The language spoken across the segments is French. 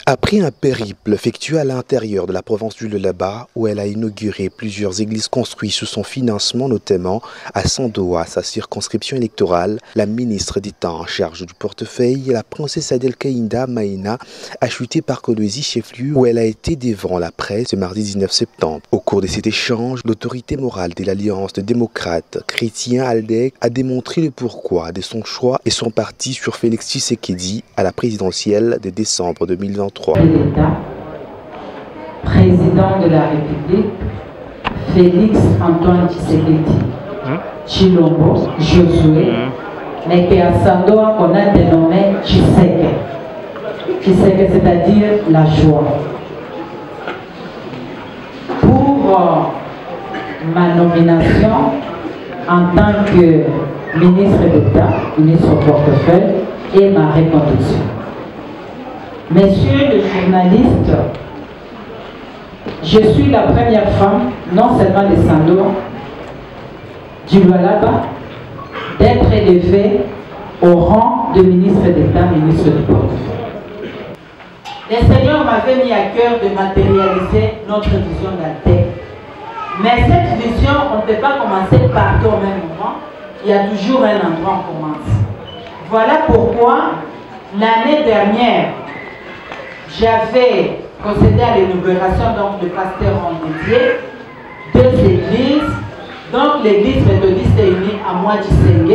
Après un périple effectué à l'intérieur de la province du Lualaba, où elle a inauguré plusieurs églises construites sous son financement, notamment à Sandoa, sa circonscription électorale, la ministre d'État en charge du portefeuille, la princesse Adel Kaïnda Maïna, a chuté par Kolwezi, chef-lieu, où elle a été devant la presse ce mardi 19 septembre. Au cours de cet échange, l'autorité morale de l'Alliance des démocrates chrétiens ALDEC a démontré le pourquoi de son choix et son parti sur Félix Tshisekedi à la présidentielle de décembre 2023. L'État, président de la République, Félix Antoine Tshisekedi, Chilombo, Josué, mais qu'à Sandoa on a dénommé Tshiseke. Tshiseke, c'est-à-dire la joie. Pour ma nomination en tant que ministre d'État, ministre au portefeuille, et ma reconduction. Messieurs les journalistes, je suis la première femme, non seulement de Sandoa, du Lualaba, d'être élevée au rang de ministre d'État, ministre du portefeuille. Le Seigneur m'avait mis à cœur de matérialiser notre vision d'Altec. Mais cette vision, on ne peut pas commencer partout au même moment. Il y a toujours un endroit où on commence. Voilà pourquoi, l'année dernière, j'avais procédé à l'inauguration de pasteurs en dédié, 2 églises, donc l'église méthodiste unie à Mouadjisenge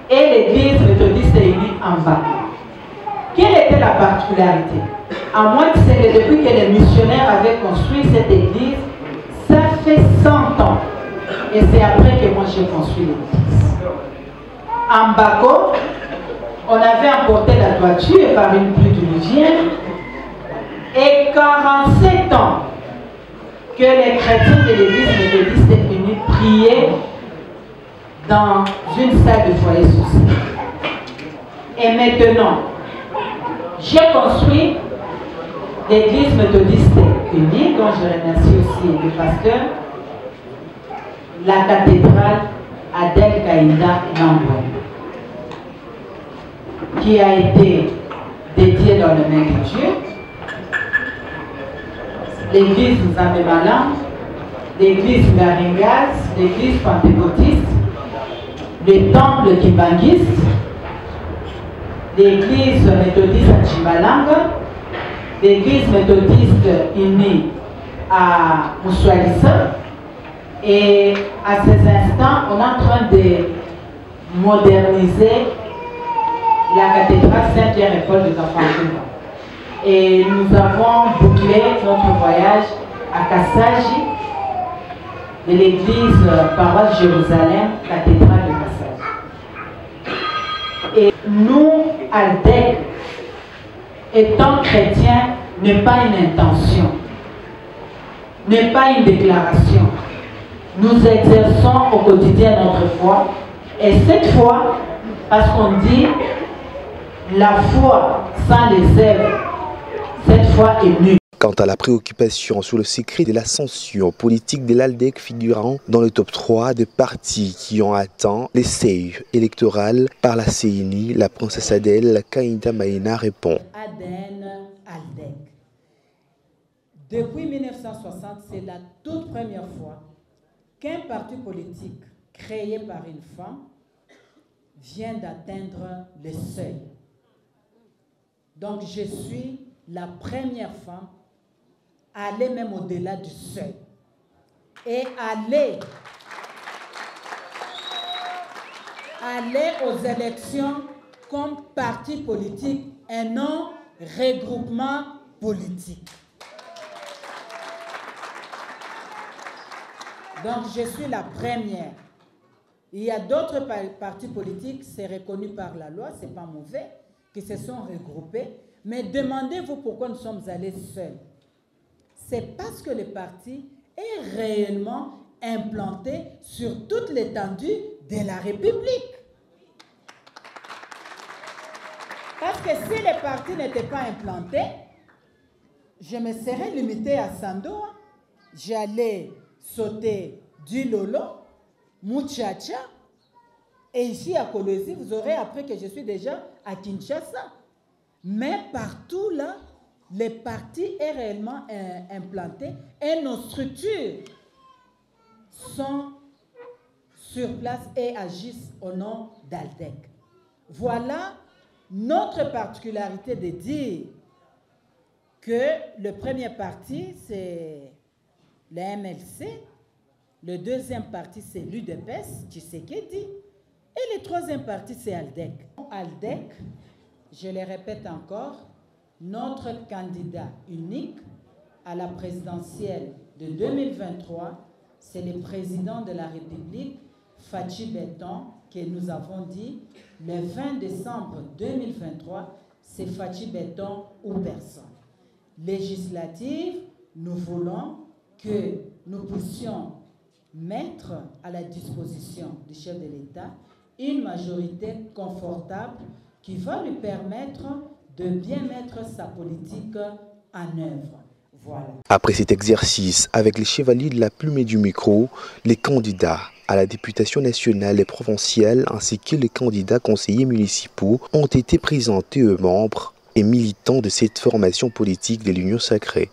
et l'église méthodiste unie en Bako. Quelle était la particularité? À Mouadjisenge, depuis que les missionnaires avaient construit cette église, ça fait 100 ans. Et c'est après que moi j'ai construit l'église. En Bako, on avait emporté la toiture par une pluie diluvienne et 47 ans que les chrétiens de l'église méthodiste unie priaient dans une salle de foyer social. Et maintenant, j'ai construit l'église méthodiste unie, dont je remercie aussi le pasteur, la cathédrale Adel Kaïnda Namboué, qui a été dédiée dans le nom de Dieu, l'église Nzambemalam, l'église Garingas, l'église pentecôtiste, le temple kibanguiste, l'église méthodiste à Chimbalanga, l'église méthodiste unie à Moussoualissa. Et à ces instants, on est en train de moderniser la cathédrale Saint-Pierre et Paul de Kafangouma. Et nous avons bouclé notre voyage à Kassaji, de l'église paroisse Jérusalem, cathédrale de Kassaji. Et nous, ALDEC, étant chrétiens, n'est pas une intention, n'est pas une déclaration. Nous exerçons au quotidien notre foi. Et cette foi, parce qu'on dit la foi sans les œuvres, cette foi est nulle. Quant à la préoccupation sur le secret de l'ascension politique de l'ALDEC figurant dans le top 3 des partis qui ont atteint les seuils électoraux par la CENI, la princesse Adel Kaïnda Maïna répond. ADN ALDEC. Depuis 1960, c'est la toute première fois qu'un parti politique créé par une femme vient d'atteindre le seuil. Donc je suis la première femme à aller même au-delà du seuil et aller aux élections comme parti politique et non regroupement politique. Donc je suis la première. Il y a d'autres partis politiques, c'est reconnu par la loi, c'est pas mauvais, qui se sont regroupés. Mais demandez-vous pourquoi nous sommes allés seuls. C'est parce que le parti est réellement implanté sur toute l'étendue de la République. Parce que si le parti n'était pas implanté, je me serais limité à Sandoa. J'allais sauter du Lolo, Muchacha, et ici à Kolwezi, vous aurez appris que je suis déjà à Kinshasa. Mais partout là, les partis est réellement implanté et nos structures sont sur place et agissent au nom d'Aldec. Voilà notre particularité de dire que le premier parti, c'est le MLC, le deuxième parti, c'est l'UDPS, Tshisekedi, et le troisième parti, c'est Aldec. Aldec, je le répète encore, notre candidat unique à la présidentielle de 2023, c'est le président de la République, Fachi Beton, que nous avons dit le 20 décembre 2023, c'est Fachi Beton ou personne. Législative, nous voulons que nous puissions mettre à la disposition du chef de l'État une majorité confortable qui va lui permettre de bien mettre sa politique en œuvre. Voilà. Après cet exercice, avec les chevaliers de la plume et du micro, les candidats à la députation nationale et provinciale ainsi que les candidats conseillers municipaux ont été présentés aux membres et militants de cette formation politique de l'Union sacrée.